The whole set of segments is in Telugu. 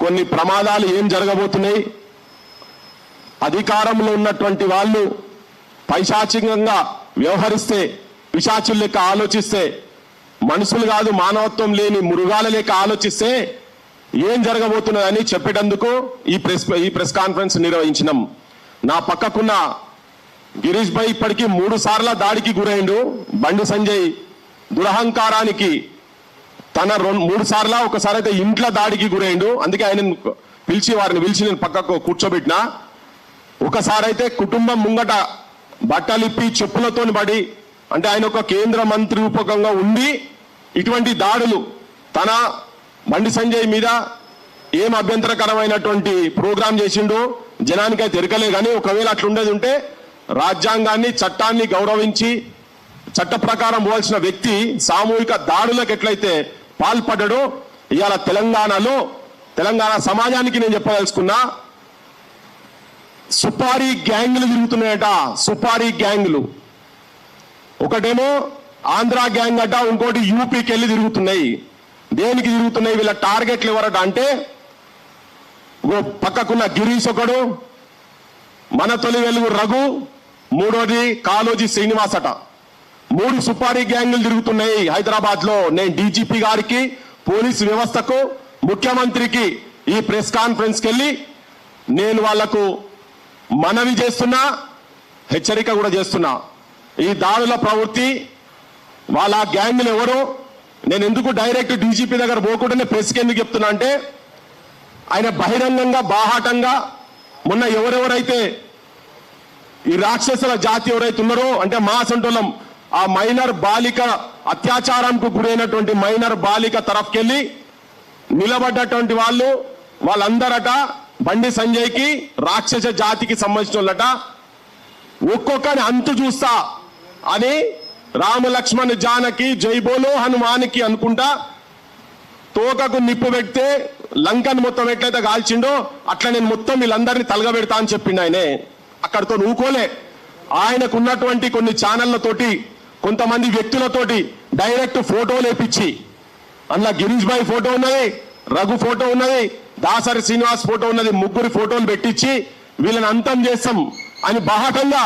కొన్ని ప్రమాదాలు ఏం జరగబోతున్నాయి, అధికారంలో ఉన్నటువంటి వాళ్ళు పైశాచికంగా వ్యవహరిస్తే, పిశాచుల లెక్క ఆలోచిస్తే, మనుషులు కాదు మానవత్వం లేని మృగాల లెక్క ఆలోచిస్తే ఏం జరగబోతున్నదని చెప్పేటందుకు ఈ ప్రెస్ కాన్ఫరెన్స్ నిర్వహించినాం. నా పక్కకున్న గిరీష్ భాయ్ ఇప్పటికీ 3 సార్ల దాడికి గురైండు. బండి సంజయ్ దురహంకారానికి తన 3 సార్ల, ఒకసారి అయితే ఇంట్లో దాడికి గురైండు. అందుకే ఆయన వారిని పిలిచి నేను పక్కకు కూర్చోబెట్టినా. ఒకసారి అయితే కుటుంబం ముంగట బట్టలిప్పి చెప్పులతో పడి, అంటే ఆయన ఒక కేంద్ర మంత్రి రూపకంగా ఉండి ఇటువంటి దాడులు తన బండి సంజయ్ మీద ఏం అభ్యంతరకరమైనటువంటి ప్రోగ్రాం చేసిండో జనానికి తెరకలే. కానీ ఒకవేళ అట్లుండేది ఉంటే రాజ్యాంగాన్ని, చట్టాన్ని గౌరవించి చట్ట ప్రకారం పోవాల్సిన వ్యక్తి సామూహిక దాడులకు ఎట్లయితే పాల్పడ్డాడో ఇవాళ తెలంగాణ సమాజానికి నేను చెప్పదలుచుకున్నా, సుపారీ గ్యాంగులు తిరుగుతున్నాయట. సుపారీ గ్యాంగులు ఒకటేమో ఆంధ్ర గ్యాంగ్ అట, ఇంకోటి యూపీకి వెళ్ళి తిరుగుతున్నాయి. దేనికి తిరుగుతున్నాయి? వీళ్ళ టార్గెట్లు ఎవరట అంటే పక్కకున్న గిరీష్ ఒకడు, మన తొలి వెలుగు రఘు, మూడోది కాలోజీ శ్రీనివాస్ అట. 3 సుపారీ గ్యాంగులు తిరుగుతున్నాయి హైదరాబాద్ లో. నేను డీజీపీ గారికి, పోలీసు వ్యవస్థకు, ముఖ్యమంత్రికి ఈ ప్రెస్ కాన్ఫరెన్స్ కెళ్ళి నేను వాళ్లకు మనవి చేస్తున్నా, హెచ్చరిక కూడా చేస్తున్నా. ఈ దాడుల ప్రవృత్తి, వాళ్ళ గ్యాంగులు ఎవరు, నేను ఎందుకు డైరెక్ట్ డీజీపీ దగ్గర పోకుండానే ప్రెస్కి ఎందుకు చెప్తున్నా అంటే, ఆయన బహిరంగంగా బాహాటంగా మొన్న ఎవరెవరైతే ఈ రాక్షసుల జాతి ఎవరైతే ఉన్నారో, అంటే మా సంటోళం ఆ మైనర్ బాలిక అత్యాచారంకు గురైనటువంటి మైనర్ బాలిక తరఫుకెళ్ళి నిలబడ్డటువంటి వాళ్ళందరట బండి సంజయ్కి, రాక్షస జాతికి సంబంధించిన వాళ్ళట. ఒక్కొక్కని అంతు చూస్తా అని రామ లక్ష్మణ్ జానకి జై బోలో హనుమానికి అనుకుంటా తోకకు నిప్పు పెడితే లంకను మొత్తం ఎట్లయితే కాల్చిండో అట్లా నేను మొత్తం వీళ్ళందరినీ తలగబెడతా అని చెప్పిండు ఆయనే. అక్కడితో ఊకోలే. ఆయనకు ఉన్నటువంటి కొన్ని ఛానళ్లతోటి, కొంతమంది వ్యక్తులతోటి డైరెక్ట్ ఫోటోలు వేపించి, అందులో గిరీష్ భాయ్ ఫోటో ఉన్నది, రఘు ఫోటో ఉన్నది, దాసరి శ్రీనివాస్ ఫోటో ఉన్నది, 3 ఫోటోలు పెట్టించి వీళ్ళని అంతం చేస్తాం అని బాహటంగా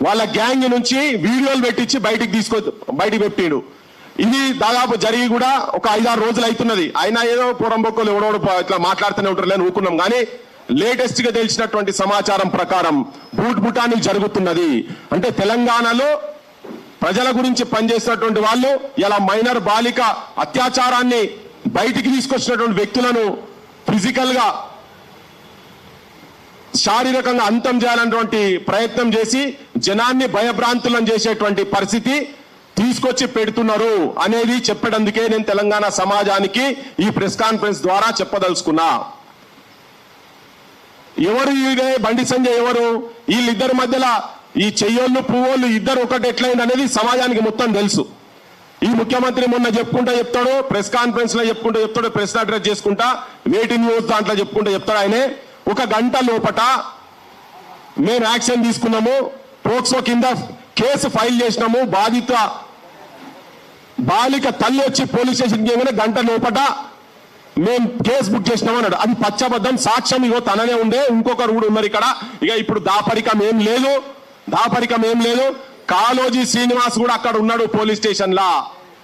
వాళ్ళ గ్యాంగ్ నుంచి వీడియోలు పెట్టించి బయటికి పెట్టాడు. ఇది దాదాపు జరిగి కూడా ఒక 5-6 రోజులు అవుతున్నది. అయినా ఏదో పూరంబొక్కలు ఎవడోడు ఇట్లా మాట్లాడుతూనే ఉంటారు లేని ఊరుకున్నాం. కానీ లేటెస్ట్ గా తెలిసినటువంటి సమాచారం ప్రకారం బూటాని జరుగుతున్నది. అంటే తెలంగాణలో ప్రజల గురించి పనిచేసినటువంటి వాళ్ళు ఇలా మైనర్ బాలిక అత్యాచారాన్ని బయటికి తీసుకొచ్చినటువంటి వ్యక్తులను ఫిజికల్ గా, శారీరకంగా అంతం చేయాలన్నటువంటి ప్రయత్నం చేసి జనాన్ని భయభ్రాంతులను చేసేటువంటి పరిస్థితి తీసుకొచ్చి పెడుతున్నారు అనేది చెప్పేందుకే నేను తెలంగాణ సమాజానికి ఈ ప్రెస్ కాన్ఫరెన్స్ ద్వారా చెప్పదలుచుకున్నా. ఎవరు ఇదే బండి సంజయ్ ఎవరు? వీళ్ళిద్దరి మధ్యలో ఈ చెయ్యోళ్ళు పువ్వులు ఇద్దరు ఒకటి ఎట్లయింది అనేది సమాజానికి మొత్తం తెలుసు. ఈ ముఖ్యమంత్రి మొన్న చెప్తాడు, ప్రెస్ కాన్ఫరెన్స్ లో చెప్తాడు, ప్రెస్ అడ్రస్ చేసుకుంటా, వేటి న్యూస్ దాంట్లో చెప్తాడు. ఆయనే 1 గంట లోపట మేము యాక్షన్ తీసుకున్నాము, పోక్సో కింద కేసు ఫైల్ చేసినాము, బాధిత బాలిక తల్లి వచ్చి పోలీస్ స్టేషన్కి ఏమైనా గంట లోపట మేము కేసు బుక్ చేసినాం అన్నాడు. అది పచ్చబద్ధం. సాక్ష్యం ఇగో తననే ఉండే, ఇంకొకరు కూడా ఉన్నారు ఇక్కడ. ఇక ఇప్పుడు దాపరికం ఏం లేదు. కాలోజీ శ్రీనివాస్ కూడా అక్కడ ఉన్నాడు పోలీస్ స్టేషన్ లా.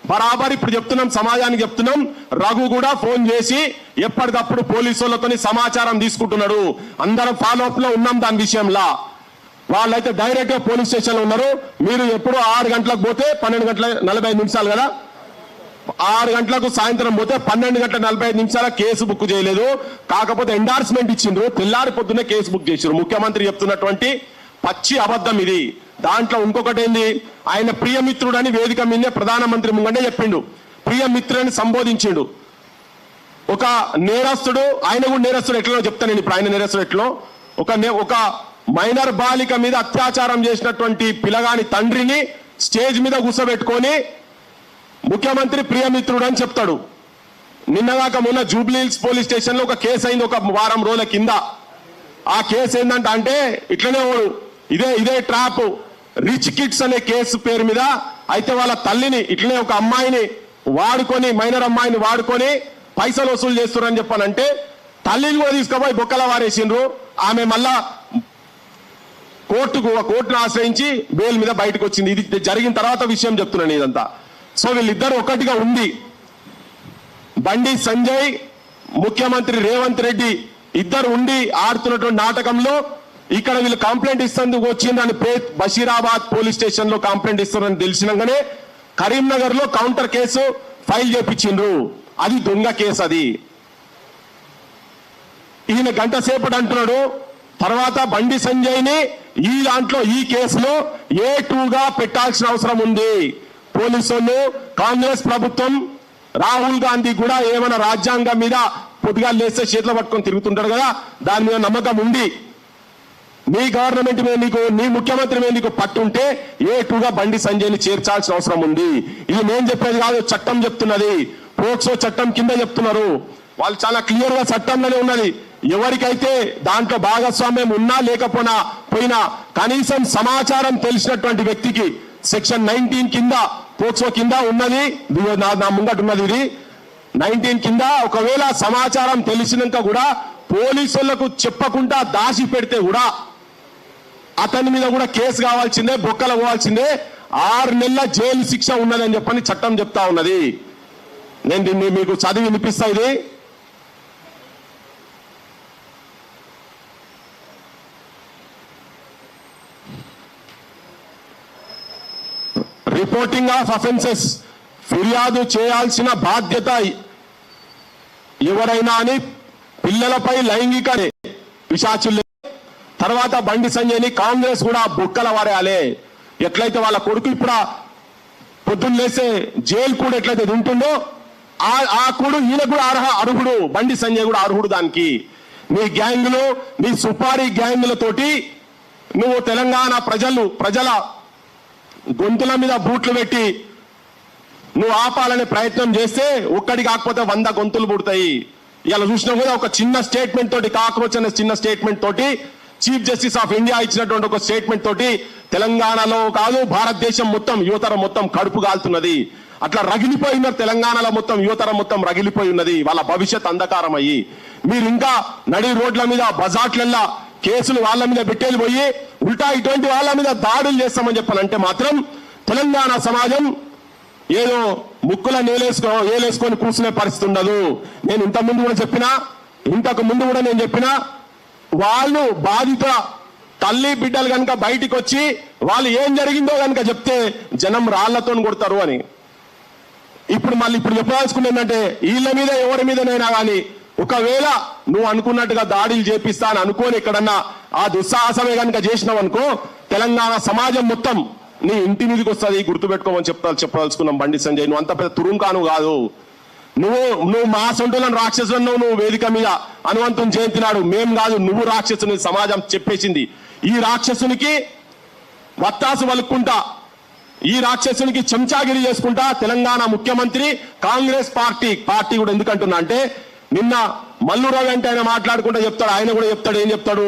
బరాబర్ ఇప్పుడు చెప్తున్నాం, సమాజానికి చెప్తున్నాం. రఘు కూడా ఫోన్ చేసి ఎప్పటికప్పుడు పోలీసులతో సమాచారం తీసుకుంటున్నాడు. అందరం ఫాలోఅప్ లో ఉన్నాం దాని విషయంలో. వాళ్ళైతే డైరెక్ట్ గా పోలీస్ స్టేషన్ లో ఉన్నారు. మీరు ఎప్పుడు 6 గంటలకు పోతే 12:45 కదా, 6 గంటలకు సాయంత్రం పోతే 12:45 కేసు బుక్ చేయలేదు. కాకపోతే ఎండార్స్మెంట్ ఇచ్చిండ్రు, తెల్లారి పొద్దున్నే కేసు బుక్ చేసిండ్రు. ముఖ్యమంత్రి చెప్తున్నటువంటి పచ్చి అబద్ధం ఇది. దాంట్లో ఇంకొకటి ఏంది, ఆయన ప్రియమిత్రుడని వేదిక మీదే ప్రధానమంత్రి ముంగంటే చెప్పిండు, ప్రియమిత్రుని సంబోధించిండు. ఒక నేరస్తుడు, ఆయన కూడా నేరస్తుడు ఎట్లా చెప్తాను నేను ఇప్పుడు. ఆయన నేరస్తుడు ఎట్లో, ఒక మైనర్ బాలిక మీద అత్యాచారం చేసినటువంటి పిల్లగాని తండ్రిని స్టేజ్ మీద కూర్చోబెట్టుకొని ముఖ్యమంత్రి ప్రియమిత్రుడు అని చెప్తాడు. నిన్నగాక మొన్న జూబ్లీహిల్స్ పోలీస్ స్టేషన్ లో ఒక కేసు అయింది, ఒక వారం రోజుల కింద. ఆ కేసు ఏంటంటే ఇట్లనే ఇదే ట్రాప్ రిచ్ కిడ్స్ అనే కేసు పేరు మీద. అయితే వాళ్ళ తల్లిని ఇట్లనే ఒక అమ్మాయిని వాడుకొని, మైనర్ అమ్మాయిని వాడుకొని పైసలు వసూలు చేస్తున్నారని చెప్పానంటే తల్లిని కూడా తీసుకుపోయి బొక్కల వారేసిండ్రు. ఆమె మళ్ళా కోర్టును ఆశ్రయించి బెయిల్ మీద బయటకు వచ్చింది. ఇది జరిగిన తర్వాత విషయం చెప్తున్నాను ఇదంతా. సో వీళ్ళిద్దరు ఒకటిగా ఉంది. బండి సంజయ్, ముఖ్యమంత్రి రేవంత్ రెడ్డి ఇద్దరు ఉండి ఆడుతున్నటువంటి నాటకంలో ఇక్కడ వీళ్ళు కంప్లైంట్ ఇస్తేందుకు వచ్చిందని బషీరాబాద్ పోలీస్ స్టేషన్ లో కంప్లైంట్ ఇస్తున్నారని తెలిసినాగానే కరీంనగర్ లో కౌంటర్ కేసు ఫైల్ చేపించిండ్రు. అది దొంగ కేసు. అది ఈయన గంట సేపటి అంటున్నాడు. తర్వాత బండి సంజయ్ ని ఈ కేసులో A2గా పెట్టాల్సిన అవసరం ఉంది. పోలీసులు, కాంగ్రెస్ ప్రభుత్వం, రాహుల్ గాంధీ కూడా ఏమైనా రాజ్యాంగం మీద పొద్దుగా లేస్తే చేతిలో పట్టుకొని తిరుగుతుంటాడు కదా, దాని మీద నమ్మకం ఉంది. నీ గవర్నమెంట్ మీద నీకు, నీ ముఖ్యమంత్రి మీద నీకు పట్టుంటే A2గా బండి సంజయ్ని చేర్చాల్సిన అవసరం ఉంది. ఇది నేను చెప్పేది కాదు, చట్టం చెప్తున్నది. పోక్సో చట్టం కింద చెప్తున్నారు వాళ్ళు. చాలా క్లియర్ గా చట్టంలోనే ఉన్నది. ఎవరికైతే దాంట్లో భాగస్వామ్యం ఉన్నా లేకపోయినా కనీసం సమాచారం తెలిసినటువంటి వ్యక్తికి సెక్షన్ 19 కింద, పోక్సో కింద ఉన్నది. నా ముంగట ఉన్నది ఇది 19 కింద. ఒకవేళ సమాచారం తెలిసినాక కూడా పోలీసులకు చెప్పకుండా దాచి పెడితే కూడా అతని మీద కూడా కేసు కావాల్సిందే, బొక్కలు పోవాల్సిందే, 6 నెలల జైలు శిక్ష ఉన్నదని చెప్పని చట్టం చెప్తా ఉన్నది. నేను దీన్ని మీకు చదివి వినిపిస్తా. ఇది రిపోర్టింగ్ ఆఫ్ అఫెన్సెస్, ఫిర్యాదు చేయాల్సిన బాధ్యత ఎవరైనా అని పిల్లలపై లైంగిక పిశాచులు. తర్వాత బండి సంజయ్ని కాంగ్రెస్ కూడా బుక్కల వారేయాలి. ఎట్లయితే వాళ్ళ కొడుకు ఇప్పుడు పొద్దున్న లేసే జైలు కూడా ఎట్లయితే ఉంటుందో ఆ కూడా ఈయన కూడా అర్హుడు. బండి సంజయ్ కూడా అర్హుడు దానికి. నీ గ్యాంగులు, నీ సుపారీ గ్యాంగులతోటి నువ్వు తెలంగాణ ప్రజల గొంతుల మీద బూట్లు పెట్టి నువ్వు ఆపాలనే ప్రయత్నం చేస్తే ఒక్కడి కాకపోతే 100 గొంతులు పుడతాయి. ఇలా చూసినా కూడా ఒక చిన్న స్టేట్మెంట్ తోటి, కాక్రోచ్ అనే చిన్న స్టేట్మెంట్ తోటి, చీఫ్ జస్టిస్ ఆఫ్ ఇండియా ఇచ్చినటువంటి ఒక స్టేట్మెంట్ తోటి తెలంగాణలో కాదు భారతదేశం మొత్తం, యువతరం మొత్తం కడుపు కాలుతున్నది. అట్లా రగిలిపోయినారు. తెలంగాణలో మొత్తం యువతరం మొత్తం రగిలిపోయి ఉన్నది. వాళ్ళ భవిష్యత్ అంధకారం అయ్యి మీరు ఇంకా నడి రోడ్ల మీద, బజాట్లల్లా కేసులు వాళ్ళ మీద పెట్టేది పోయి ఉల్టా ఇటువంటి వాళ్ళ మీద దాడులు చేస్తామని చెప్పాలంటే మాత్రం తెలంగాణ సమాజం ఏదో ముక్కుల ఏలేసుకొని కూర్చునే పరిస్థితి ఉండదు. నేను ఇంతకు ముందు కూడా నేను చెప్పినా వాళ్ళు బాధిత తల్లి బిడ్డలు కనుక బయటికి వచ్చి వాళ్ళు ఏం జరిగిందో కనుక చెప్తే జనం రాళ్లతో కొడతారు అని. ఇప్పుడు చెప్పాల్సుకుని ఏంటంటే వీళ్ళ మీద ఎవరి మీదనైనా కానీ ఒకవేళ నువ్వు అనుకున్నట్టుగా దాడులు చేపిస్తా అని అనుకోని ఎక్కడన్నా ఆ దుస్సాహసమే కనుక చేసినావు అనుకో, తెలంగాణ సమాజం మొత్తం నీ ఇంటి మీదకి వస్తుంది. గుర్తుపెట్టుకోమని చెప్పదలుచుకున్నాం. బండి సంజయ్, నువ్వు అంత పెద్ద తురుంకాను కాదు. నువ్వు మా సొంటులను రాక్షసులను నువ్వు వేదిక మీద హనుమంతుని జయంతినాడు మేం కాదు, నువ్వు రాక్షసుని సమాజం చెప్పేసింది. ఈ రాక్షసునికి వత్తాసు వలుక్కుంటా, ఈ రాక్షసునికి చెంచాగిరి చేసుకుంటా తెలంగాణ ముఖ్యమంత్రి, కాంగ్రెస్ పార్టీ కూడా ఎందుకంటున్నా అంటే నిన్న మల్లు రవి అంటే ఆయన మాట్లాడుకుంటా చెప్తాడు. ఆయన కూడా చెప్తాడు. ఏం చెప్తాడు?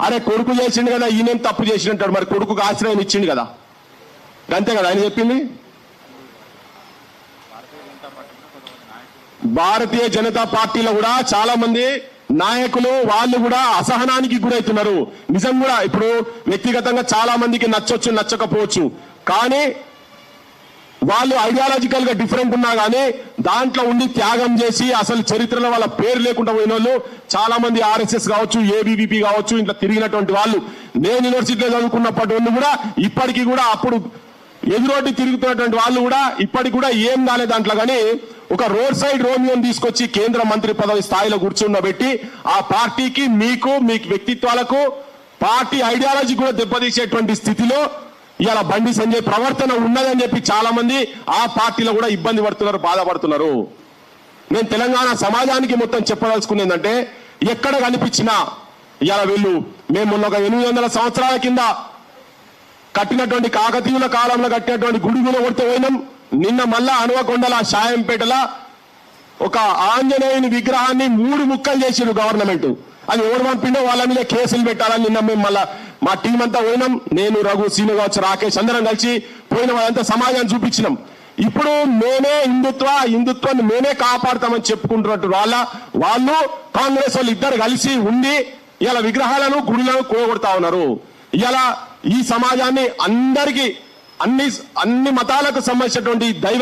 అరే కొడుకు చేసిండు కదా, ఈయనేం తప్పు చేసినట్టాడు, మరి కొడుకుకు ఆశ్రయం ఇచ్చిండు కదా, అంతే కదా ఆయన చెప్పింది. భారతీయ జనతా పార్టీలో కూడా చాలా మంది నాయకులు వాళ్ళు కూడా అసహనానికి గురవుతున్నారు. నిజం కూడా ఇప్పుడు వ్యక్తిగతంగా చాలా మందికి నచ్చొచ్చు, నచ్చకపోవచ్చు, కానీ వాళ్ళు ఐడియాలజికల్ గా డిఫరెంట్ ఉన్నా కానీ దాంట్లో ఉండి త్యాగం చేసి అసలు చరిత్రలో వాళ్ళ పేరు లేకుండా పోయిన వాళ్ళు చాలా మంది RSS కావచ్చు, ABVP కావచ్చు, ఇంట్లో తిరిగినటువంటి వాళ్ళు. నేను యూనివర్సిటీలో చదువుకున్నప్పటి వాళ్ళు కూడా ఇప్పటికీ కూడా అప్పుడు ఎదురోటి తిరుగుతున్నటువంటి వాళ్ళు కూడా ఇప్పటికి కూడా ఏం కాలేదు దాంట్లో. కానీ ఒక రోడ్ సైడ్ రోమియోని తీసుకొచ్చి కేంద్ర మంత్రి పదవి స్థాయిలో కూర్చుండబెట్టి ఆ పార్టీకి మీ వ్యక్తిత్వాలకు పార్టీ ఐడియాలజీ కూడా దెబ్బతీసేటువంటి స్థితిలో ఇలా బండి సంజయ్ ప్రవర్తన ఉన్నదని చెప్పి చాలా మంది ఆ పార్టీలో కూడా ఇబ్బంది పడుతున్నారు, బాధపడుతున్నారు. నేను తెలంగాణ సమాజానికి మొత్తం చెప్పదలుచుకున్నది ఏంటంటే ఎక్కడ కనిపించినా ఇలా వీళ్ళు మేము మొన్న ఒక 800 సంవత్సరాల కింద కట్టినటువంటి కాకతీయుల కాలంలో కట్టినటువంటి గుడి మీద కొడితే పోయినాం. నిన్న మళ్ళా హనుమకొండల షాయంపేటల ఒక ఆంజనేయుని విగ్రహాన్ని 3 ముక్కలు చేసిరు గవర్నమెంట్. అది ఎవరు పంపిండో వాళ్ళ మీద కేసులు పెట్టాలని నిన్న మేము మళ్ళా మా టీం అంతా పోయినాం. నేను, రఘు, శ్రీను కావచ్చు, రాకేష్ అందరం కలిసి పోయినాం. అదంతా సమాజాన్ని చూపించినాం. ఇప్పుడు మేమే హిందుత్వాన్ని మేమే కాపాడుతామని చెప్పుకుంటున్నట్టు వాళ్ళు కాంగ్రెస్ వాళ్ళు ఇద్దరు కలిసి ఉండి ఇలా విగ్రహాలను గుడులను కూడగొడతా ఉన్నారు. ఇలా ఈ సమాజాన్ని అందరికీ అన్ని మతాలకు సంబంధించినటువంటి దైవ